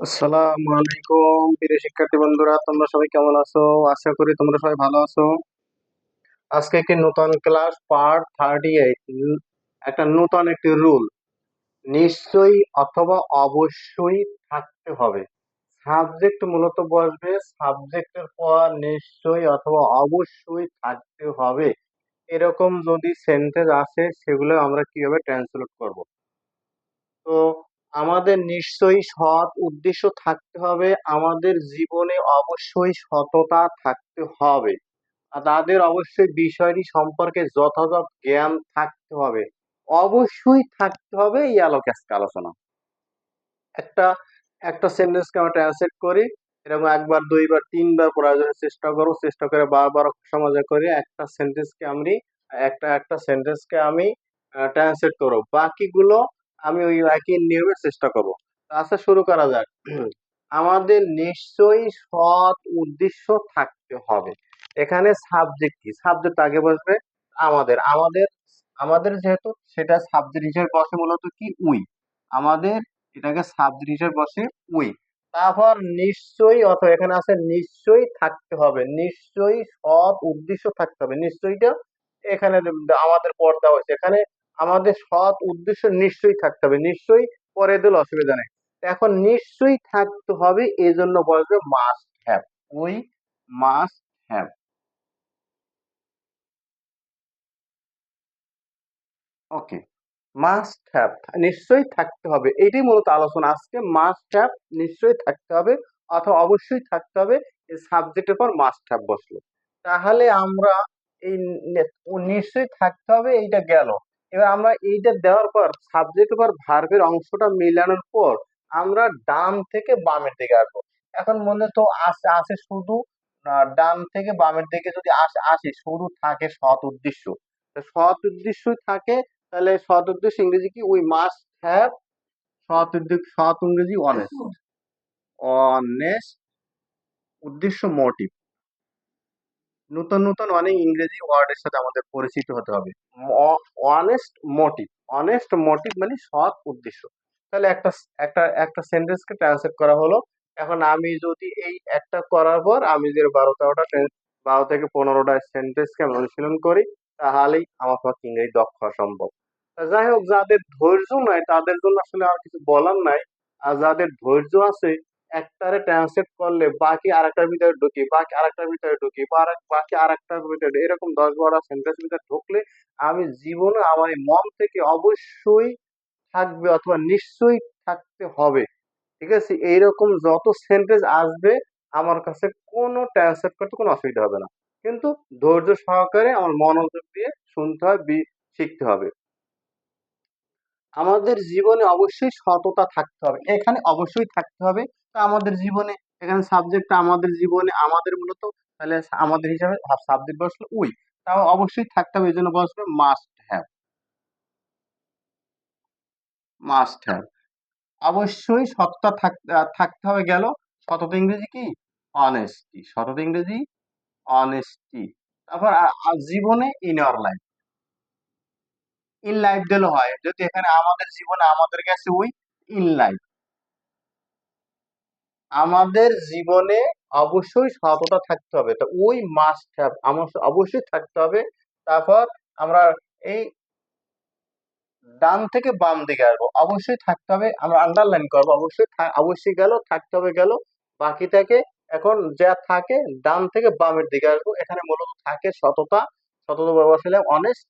আসসালামু আলাইকুম প্রিয় শিক্ষার্থী বন্ধুরা, তোমরা সবাই কেমন আছো? আশা করি তোমরা সবাই ভালো আছো। আজকে একটি নতুন ক্লাস পার্ট 38, একটা নতুন একটি রুল, নিশ্চয়ই অথবা অবশ্যই থাকতে হবে। সাবজেক্ট মূলত বসবে, সাবজেক্টের পর নিশ্চয়ই অথবা অবশ্যই থাকতে হবে। এরকম যদি সেন্টেন্স আসে সেগুলো আমরা কিভাবে ট্রান্সলেট করব? তো আমাদের নিশ্চয়ই সৎ উদ্দেশ্য থাকতে হবে, আমাদের জীবনে অবশ্যই সততা থাকতে হবে, আর তাদের অবশ্যই বিষয়টি সম্পর্কে যথাযথ জ্ঞান থাকতে হবে। অবশ্যই থাকতে হবে, এই আলোকে আজকে আলোচনা। একটা একটা সেন্টেন্সকে আমরা ট্রান্সলেট করি, এরকম একবার দুইবার তিনবার প্রয়োজনে চেষ্টা করো, চেষ্টা করে বারবার সমাজে করে একটা সেন্টেন্সকে আমি একটা সেন্টেন্সকে আমি ট্রান্সলেট করো, বাকিগুলো আমি ওই একই নিয়মের চেষ্টা করবো। আচ্ছা, শুরু করা যাক। আমাদের নিশ্চয়ই সৎ উদ্দেশ্য থাকতে হবে। এখানে সাবজেক্ট কি? সাবজেক্ট আগে বসবে। আমাদের আমাদের আমাদের যেহেতু সেটা সাবজেক্ট হিসেবে বসে মূলত কি উই, আমাদের এটাকে সাবজেক্ট হিসেবে বসে উই। তারপর নিশ্চয়ই অথবা এখানে আছে নিশ্চয়ই থাকতে হবে, নিশ্চয়ই সৎ উদ্দেশ্য থাকতে হবে। নিশ্চয়ইটা এখানে আমাদের পর দেওয়া হয়েছে, এখানে আমাদের সৎ উদ্দেশ্য নিশ্চয়ই থাকতে হবে, নিশ্চয়ই পরে দিলে অসুবিধা নেই। এখন নিশ্চয়ই থাকতে হবে, এই জন্য বলবে must have. We must have. Okay, must have, নিশ্চয়ই থাকতে হবে, এটাই মূলত আলোচনা আজকে। মাস্ট হ্যাভ, নিশ্চয়ই থাকতে হবে অথবা অবশ্যই থাকতে হবে, এই সাবজেক্টের পর মাস্ট হ্যাভ বসলো। তাহলে আমরা এই নিশ্চয়ই থাকতে হবে এইটা গেল। এবার আমরা এইটা দেওয়ার পর সাবজেক্টের পর ভার্বের অংশটা মিলানোর পর আমরা ডান থেকে বামের দিকে আসবো। এখন মনে তো আসে আসে শুধু ডান থেকে বামের দিকে যদি আসি শুধু থাকে সৎ উদ্দেশ্য। তো সৎ উদ্দেশ্যই থাকে, তাহলে সৎ উদ্দেশ্য ইংরেজি কি? উই মাস্ট হ্যাভ সৎ উদ্দেশ্য, সৎ ইংরেজি অনেস্ট। অনেস্ট উদ্দেশ্য মোটিভ। নতুন নতুন অনেক ইংরেজি ওয়ার্ডের সাথে আমাদের পরিচিত হতে হবে। অনেস্ট মোটিভ, অনেস্ট মোটিভ মানে সৎ উদ্দেশ্য। তাহলে একটা একটা একটা সেন্টেন্সকে ট্রান্সলেট করা হলো। এখন আমি যদি এই একটা করার পর আমি যে 12 থেকে 15টা সেন্টেন্সকে আমি অনুশীলন করি, তাহলেই আমার পক্ষে ইংরেজি দক্ষ হওয়া সম্ভব। তা যাই হোক, যাদের ধৈর্য নাই তাদের জন্য আসলে আর কিছু বলার নাই। আর যাদের ধৈর্য আছে, একটারে ট্রান্সলেট করলে বাকি আরেকটার ভিতরে ঢুকি, বাকি আরেকটার ভিতরে ঢুকি, বাকি আরেকটার ভিতরে, এরকম 10-12 সেন্টেন্স ভিতরে ঢুকলে আমি জীবনে আমার এই মন থেকে অবশ্যই থাকবে অথবা নিশ্চয়ই থাকতে হবে। ঠিক আছে, এইরকম যত সেন্টেন্স আসবে আমার কাছে কোনো ট্রান্সলেট করতে কোনো অসুবিধা হবে না। কিন্তু ধৈর্য সহকারে আমার মনোযোগ দিয়ে শুনতে হবে, শিখতে হবে। আমাদের জীবনে অবশ্যই সততা থাকতে হবে, এখানে অবশ্যই থাকতে হবে। তো আমাদের জীবনে এখানে সাবজেক্ট আমাদের জীবনে আমাদের মূলত, তাহলে আমাদের হিসাবে সাবজেক্ট বসলো উই, তাও অবশ্যই থাকতে হবে, এই জন্য বসবে মাস্ট হ্যাভ। মাস্ট হ্যাভ, অবশ্যই সততা থাকতে হবে গেল। সততা ইংরেজি কি? অনেস্টি। সততা ইংরেজি অনেস্টি। তারপর জীবনে in year life, in life দিলে হয়, যদি এখানে আমাদের জীবনে আমাদের কাছে উই, ইন লাইফ, আমাদের জীবনে অবশ্যই সততা থাকতে হবে, তো উই মাস্ট হ্যাভ, আমার অবশ্যই থাকতে হবে। তারপর আমরা এই ডান থেকে বাম দিকে আসবো, অবশ্যই থাকতে হবে, আমরা আন্ডারলাইন করবো, অবশ্যই অবশ্যই গেল, থাকতে হবে গেল, বাকি থাকে। এখন যা থাকে ডান থেকে বামের দিকে আসবো, এখানে মূলত থাকে সততা, সততা বসলে অনেস্ট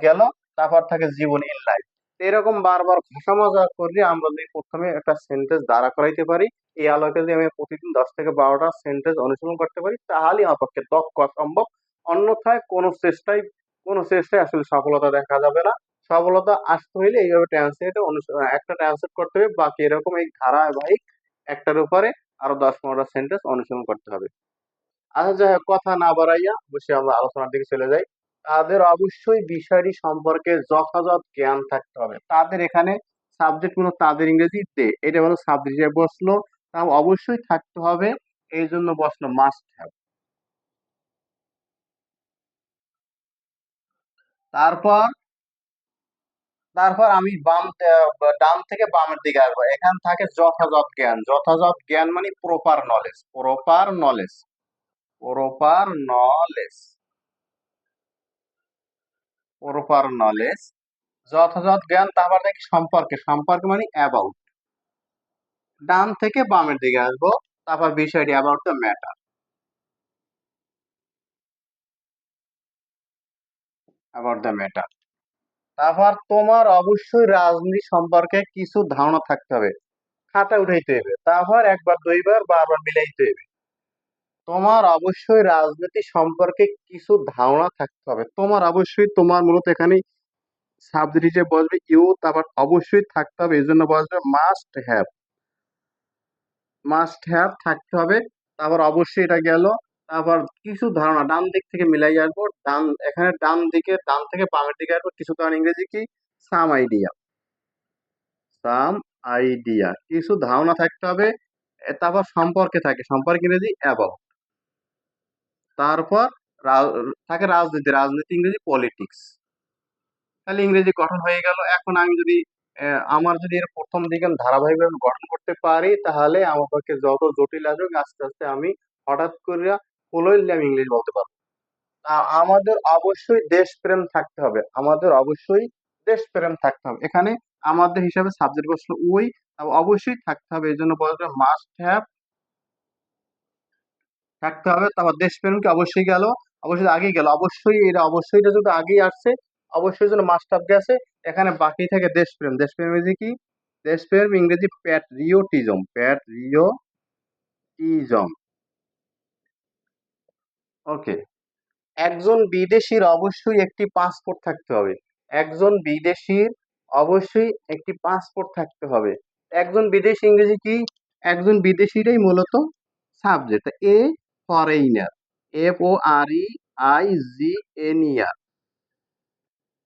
গেল। তারপর থাকে জীবন ইন লাইফ। এরকম বারবার ভাষা মজা করলে আমরা যদি প্রথমে একটা সেন্টেন্স দাঁড়া করাইতে পারি, এই আলোকে যদি আমি প্রতিদিন 10 থেকে 12টা সেন্টেন্স অনুশীলন করতে পারি, তাহলেই আমার পক্ষে দক্ষ হওয়া সম্ভব। অন্যথায় কোনো চেষ্টায় আসলে সফলতা দেখা যাবে না। সফলতা আসতে হইলে এইভাবে ট্রান্সলেট একটা ট্রান্সলেট করতে হবে, বাকি এরকম এই ধারাবাহিক একটার উপরে আরো 10-15টা সেন্টেন্স অনুশীলন করতে হবে। আচ্ছা, যাই হোক, কথা না বাড়াইয়া বসে আমরা আলোচনার দিকে চলে যাই। তাদের অবশ্যই বিষয়টি সম্পর্কে যথাযথ জ্ঞান থাকতে হবে। তাদের এখানে সাবজেক্ট গুলো তাদের ইংরেজি দে, এটা হলো সাবজেক্ট হিসেবে বসলো, তা অবশ্যই থাকতে হবে, এই জন্য বসলো মাস্ট হ্যাভ। তারপর তারপর আমি ডান থেকে বামের দিকে আসবো, এখান থাকে যথাযথ জ্ঞান। যথাযথ জ্ঞান মানে proper knowledge, proper knowledge, proper knowledge, proper knowledge, যথাযথ জ্ঞান। তারপর দেখি সম্পর্কে, সম্পর্কে মানে অ্যাবাউট। ডান থেকে বামের দিকে আসবো, তারপর বিষয়টি about the matter, about the matter. তারপর তোমার অবশ্যই রাজনীতি সম্পর্কে কিছু ধারণা থাকতে হবে, খাতা উঠাইতে হবে, তারপর একবার দুইবার বারবার মিলাইতে হবে। তোমার অবশ্যই রাজনীতি সম্পর্কে কিছু ধারণা থাকতে হবে, তোমার অবশ্যই, তোমার মূলত এখানে সাবজেক্ট হিসেবে বসবে ইউ, তারপর অবশ্যই থাকতে হবে, এই জন্য বসবে মাস্ট হ্যাভ, মাস্ট হ্যাভ থাকতে হবে। তারপর অবশ্যই এটা গেল। তারপর কিছু ধারণা ডান দিক থেকে মিলাই আসবো, ডান, এখানে ডান দিকে, ডান থেকে বামের দিকে আসবো, কিছু ধারণা, ইংরেজি কি, সাম আইডিয়া, সাম আইডিয়া, কিছু ধারণা থাকতে হবে। তারপর সম্পর্কে থাকে, সম্পর্কে ইংরেজি অ্যাবাউট। তারপর থাকে রাজনীতি, রাজনীতি ইংরেজি পলিটিক্স। তাহলে ইংরেজি গঠন হয়ে গেল। এখন আমি যদি আমার যদি এর প্রথম দিকে আমি ধারাবাহিকভাবে গঠন করতে পারি, তাহলে আমার পক্ষে যত জটিল আসুক আস্তে আস্তে আমি হঠাৎ করে ফ্লুয়েন্টলি আমি ইংলিশ বলতে পারবো। আমাদের অবশ্যই দেশপ্রেম থাকতে হবে, আমাদের অবশ্যই দেশপ্রেম থাকতে হবে। এখানে আমাদের হিসাবে সাবজেক্ট বসলো ওই, অবশ্যই থাকতে হবে, এই জন্য বলা যায় মাস্ট হ্যাভ থাকতে হবে। তারপর দেশপ্রেমকে অবশ্যই গেল, অবশ্যই আগেই গেল, অবশ্যই এটা, অবশ্যই এটা যদি আগেই আসছে, অবশ্যই যেন মাস্ট হ্যাভ গেছে। এখানে বাকি থাকে দেশপ্রেম, দেশপ্রেম ইংরেজি কি, দেশপ্রেম ইংরেজি প্যাট্রিয়টিজম, প্যাট্রিয়টিজম। ওকে। একজন বিদেশির অবশ্যই একটি পাসপোর্ট থাকতে হবে, একজন বিদেশির অবশ্যই একটি পাসপোর্ট থাকতে হবে। একজন বিদেশি ইংরেজি কি, একজন বিদেশিরাই মূলত সাবজেক্ট, এ ফরেইনার, FOREIGNER,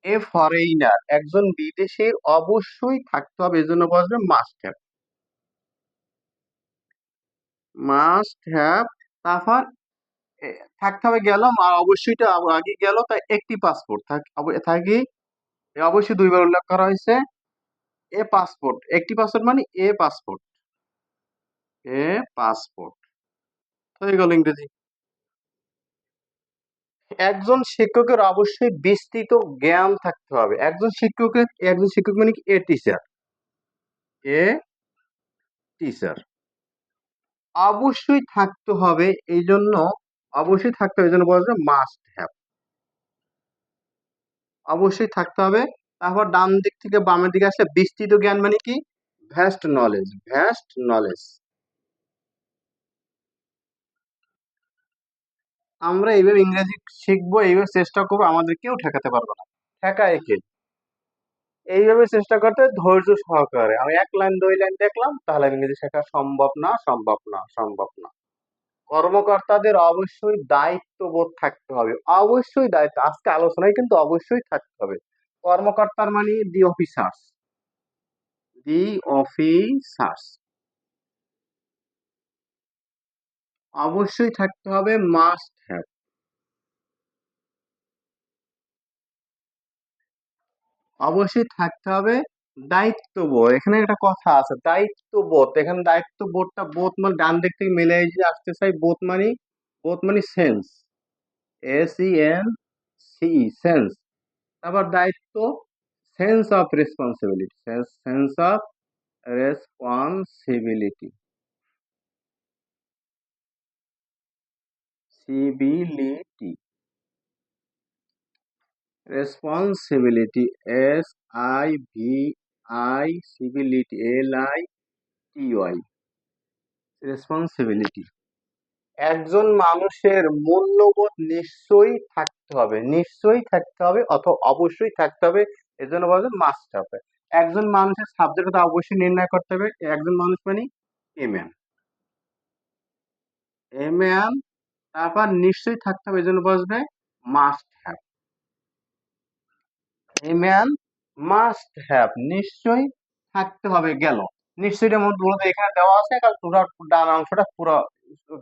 এ ফরেইনার, একজন বিদেশির অবশ্যই থাকতে হবে, এই জন্য বসবে মাস্ট হ্যাভ, মাস্ট হ্যাভ। তারপর থাকতে হবে গেল, আর অবশ্যইটা আগে গেল, তাই একটি পাসপোর্ট থাকি, অবশ্যই দুইবার উল্লেখ করা হয়েছে, এ পাসপোর্ট, একটি পাসপোর্ট মানে এ পাসপোর্ট, এ পাসপোর্ট হয়ে গেল ইংরেজি। একজন শিক্ষকের অবশ্যই বিস্তৃত জ্ঞান থাকতে হবে, একজন শিক্ষকের, একজন শিক্ষক মানে কি, এ টিচার, এ টিচার অবশ্যই থাকতে হবে, এই জন্য অবশ্যই থাকতে হবে, এই জন্য বলা যায় মাস্ট হ্যাভ, অবশ্যই থাকতে হবে। তারপর ডান দিক থেকে বামের দিকে আসলে বিস্তৃত জ্ঞান মানে কি, ভ্যাস্ট নলেজ, ভ্যাস্ট নলেজ। আমরা এইভাবে ইংরেজি শিখবো, এইভাবে চেষ্টা করবো, আমাদের কেউ ঠেকাতে পারবে না, ঠেকায় কে, এইভাবে চেষ্টা করতে ধৈর্য সহকারে। আমি এক লাইন দুই লাইন দেখলাম, তাহলে ইংরেজি শেখা সম্ভব না, সম্ভব না, সম্ভব না। কর্মকর্তাদের অবশ্যই দায়িত্ববোধ থাকতে হবে, অবশ্যই দায়িত্ব, আজকে আলোচনায় কিন্তু অবশ্যই থাকতে হবে। কর্মকর্তার মানে দি অফিসার্স, দি অফিসার্স অবশ্যই থাকতে হবে, মাস্ট হ্যাভ, অবশ্যই থাকতে হবে। দায়িত্ববোধ, এখানে একটা কথা আছে দায়িত্ববোধ, এখানে দায়িত্ববোধটা, বোধ মানে ডান দিক থেকে মিলে যে আসতে চাই, বোধ মানে, বোধ মানে সেন্স, SENC, সেন্স। তারপর দায়িত্ব, sense of responsibility, sense of responsibility, সিবিলিটি, রেসপন্সিবিলিটি, SIVI, সিবিলিটি, LITY, রেসপন্সিবিলিটি। একজন মানুষের মূল্যবোধ নিশ্চয়ই থাকতে হবে, নিশ্চয়ই থাকতে হবে অথবা অবশ্যই থাকতে হবে, এজন্য বলা মাস্ট হবে। একজন মানুষের সাবজেক্টটা অবশ্যই নির্ণয় করতে হবে, একজন মানুষ মানে এ ম্যান, এ ম্যান। তারপর নিশ্চয়ই থাকতে হবে, এজন্য বসবে must have, a man must have, নিশ্চয়ই থাকতে হবে গেল। নিশ্চয়ইটার মধ্যে মূলত এখানে দেওয়া আছে, কারণ পুরো ডান অংশটা পুরো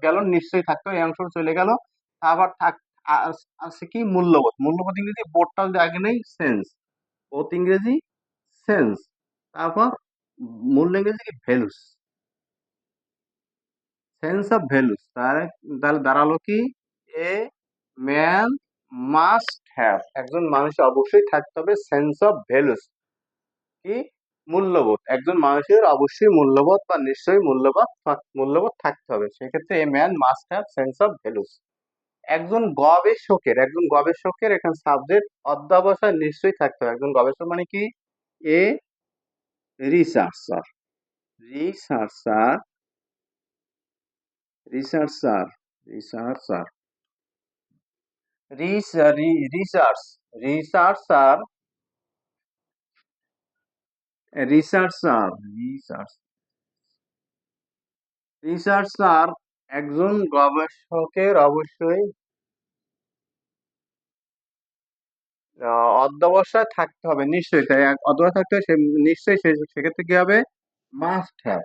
গেল, নিশ্চয়ই থাকতে হবে, এই অংশটা চলে গেল। আবার আছে কি মূল্যবোধ, মূল্যবোধ ইংরেজি, বোধটা যদি আগে নেই সেন্স, বোধ ইংরেজি সেন্স, তারপর মূল ল্যাঙ্গুয়েজ কি ভ্যালুস, সেন্স অফ ভ্যালুস। তাহলে তাহলে দাঁড়ালো কি, এ ম্যান মাস্ট হ্যাভ, একজন মানুষের অবশ্যই থাকতে হবে সেন্স অফ ভ্যালুস, কি মূল্যবোধ, একজন মানুষের অবশ্যই মূল্যবোধ বা নিশ্চয়ই মূল্যবোধ থাকতে হবে, সেক্ষেত্রে a man must have sense of values. একজন গবেষকের এখানে সাবজেক্ট অধ্যবসায় নিশ্চয়ই থাকতে হবে, একজন গবেষক মানে কি, এ researcher, researcher, researcher, researcher, research, researcher, researcher, research, researcher, একজন গবেষকের অবশ্যই অধ্যবসায় থাকতে হবে নিশ্চয়ই, তাই অধ্যবসায় থাকতে হবে, নিশ্চয়ই সেক্ষেত্রে কি হবে, মাস্ট হ্যাভ,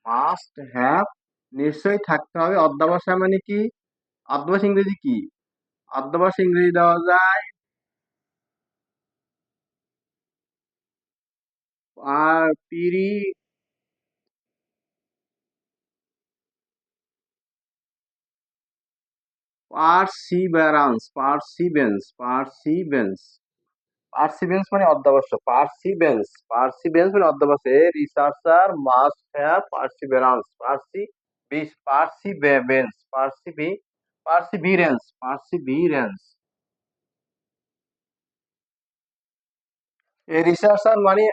মাস্ট হ্যাভ নিশ্চয়ই থাকতে হবে। অধ্যবসায় মানে কি, অধ্যবসায় ইংরেজি কি, অধ্যবসায় ইংরেজি দেওয়া যায় আর পারসিভারান্স, পারসিভেন্স, পারসিভেন্স, পারসিভেন্স মানে অধ্যবসায়, পারসিভেন্স, পারসিভেন্স মানে অধ্যবসায়, এ রিসার্চার মাস্ট হ্যাভ পারসিভারান্স, পারসিভেন্স, পারসিভিরেন্স, পারসিভিরেন্স। এই রিসার্চার মানে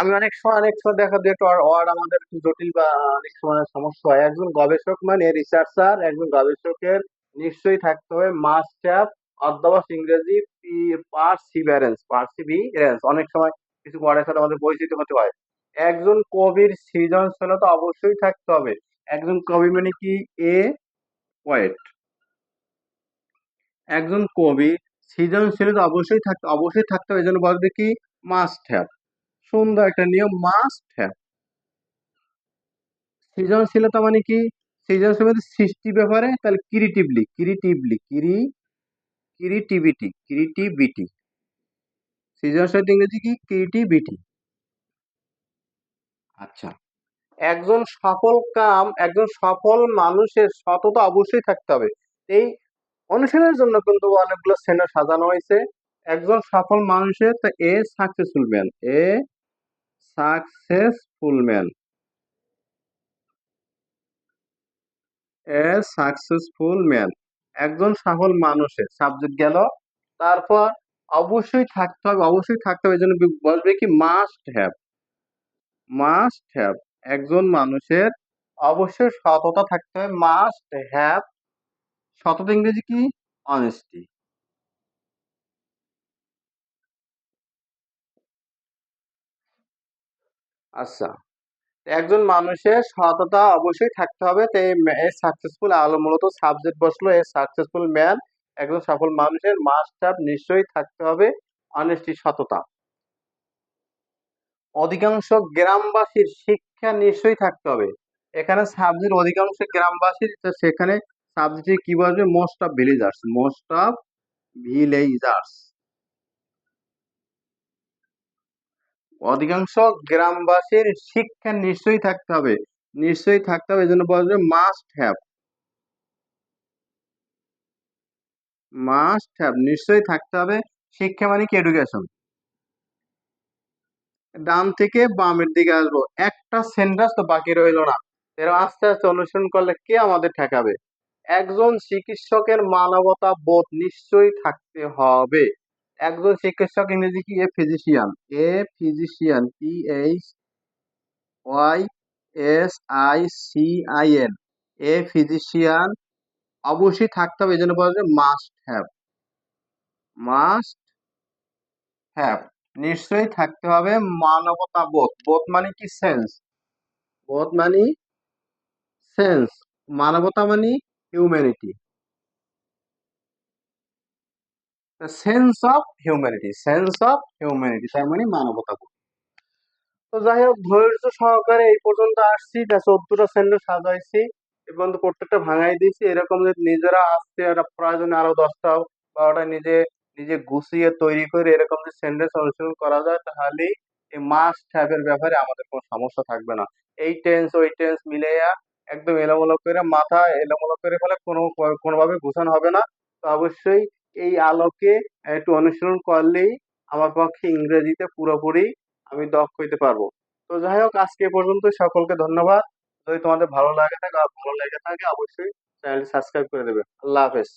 আমি অনেক সময় দেখা যায় একটা ওয়ার্ড আমাদের একটু জটিল বা অনেক সময় সমস্যা হয়। একজন গবেষক মানে রিসার্চার, একজন গবেষকের নিশ্চয়ই থাকতে হবে মাস্ট হ্যাভ, অধ্যবসায় ইংরেজি পারসিভারেন্স, পারসিভিরেন্স, অনেক সময় কিছু ওয়ার্ডের সাথে আমাদের পরিচিত হতে হয়। একজন কবির সৃজনশীলতা অবশ্যই থাকতে হবে, একজন কবি মানে কি, এ পোয়েট, একজন কবি সৃজনশীলতা অবশ্যই থাকতে হবে, এই জন্য বলতে কি মাস্ট হ্যাভ, সুন্দর একটা নিয়ম, মাস্ট হ্যাভ। সৃজনশীলতা মানে কি, সৃজনশীলতা সৃষ্টি ব্যাপারে, তাহলে ক্রিয়েটিভলি, ক্রিয়েটিভিটি, সৃজনশীলতা ইংরেজি কি, ক্রিয়েটিভিটি। আচ্ছা, একজন সফল মানুষের সততা অবশ্যই থাকতে হবে। এই অনুশীলনের জন্য কিন্তু অনেকগুলো শ্রেণী সাজানো হয়েছে। একজন সফল মানুষের তো a successful man, a successful man, a successful man, একজন সফল মানুষের সাবজেক্ট গেল। তারপর অবশ্যই থাকতে হবে এই জন্য বলবে কি মাস্ট হ্যাভ, মাস্ট হ্যাভ, একজন মানুষের অবশ্যই সততা থাকতে হবে, মাস্ট হ্যাভ, সততা ইংরেজি কি, অনেস্টি। আচ্ছা, একজন মানুষের সততা অবশ্যই থাকতে হবে, তো এই সাকসেসফুল আলো মূলত সাবজেক্ট বসলো, এই সাকসেসফুল ম্যান, একজন সফল মানুষের মাস্ট হ্যাভ নিশ্চয়ই থাকতে হবে অনেস্টি, সততা। অধিকাংশ গ্রামবাসীর শিক্ষা নিশ্চয়ই থাকতে হবে, এখানে সাবজেক্ট অধিকাংশ গ্রামবাসীর, তো সেখানে সাবজেক্টে কি বলবে, most of villagers, most of villagers, অধিকাংশ গ্রামবাসীর শিক্ষা নিশ্চয়ই থাকতে হবে, নিশ্চয়ই থাকতে হবে এই জন্য বলবে মাস্ট হ্যাভ, মাস্ট হ্যাভ নিশ্চয়ই থাকতে হবে। শিক্ষা মানে কি, এডুকেশন। ডান থেকে বামের দিকে আসবো, একটা সেন্টেন্স তো বাকি রইলো না, এর আস্তে আস্তে অনুসরণ করলে কে আমাদের ঠেকাবে। একজন চিকিৎসকের মানবতা বোধ নিশ্চয়ই থাকতে হবে, একজন চিকিৎসক ইংরেজি কি, a physician, a physician, PHYSICIAN, a physician অবশ্যই থাকতে হবে, এই জন্য বলা যায় মাস্ট হ্যাভ, মাস্ট হ্যাভ নিশ্চয়ই থাকতে হবে। মানবতা বোধ, বোধ মানে কি, সেন্স, বোধ মানে সেন্স, মানবতা মানে হিউম্যানিটি, সেন্স অফ হিউম্যানিটি তার মানে মানবতা বোধ। তো যাই হোক, ধৈর্য সহকারে এই পর্যন্ত আসছি, 14টা সেন্টেন্স সাজাইছি, এই পর্যন্ত প্রত্যেকটা ভাঙাই দিয়েছি। এরকম যদি নিজেরা আসতে প্রয়োজনে আরো 10টা 12টা নিজে নিজে গুছিয়ে তৈরি করে এরকম যে সেন্টেন্স অনুসরণ করা যায়, তাহলেই এই মাস্ট হ্যাভ এর ব্যাপারে আমাদের কোনো সমস্যা থাকবে না। এই টেন্স ওই টেন্স মিলাইয়া একদম এলোমেলো করে মাথা এলোমেলো করে ফেলে কোনোভাবে গোছানো হবে না। তো অবশ্যই এই আলোকে একটু অনুসরণ করলেই আমার পক্ষে ইংরেজিতে পুরোপুরি আমি দক্ষ হইতে পারবো। তো যাই হোক, আজকে এ পর্যন্ত। সকলকে ধন্যবাদ। যদি তোমাদের ভালো লাগে থাকে অবশ্যই চ্যানেলটি সাবস্ক্রাইব করে দেবে। আল্লাহ হাফেজ।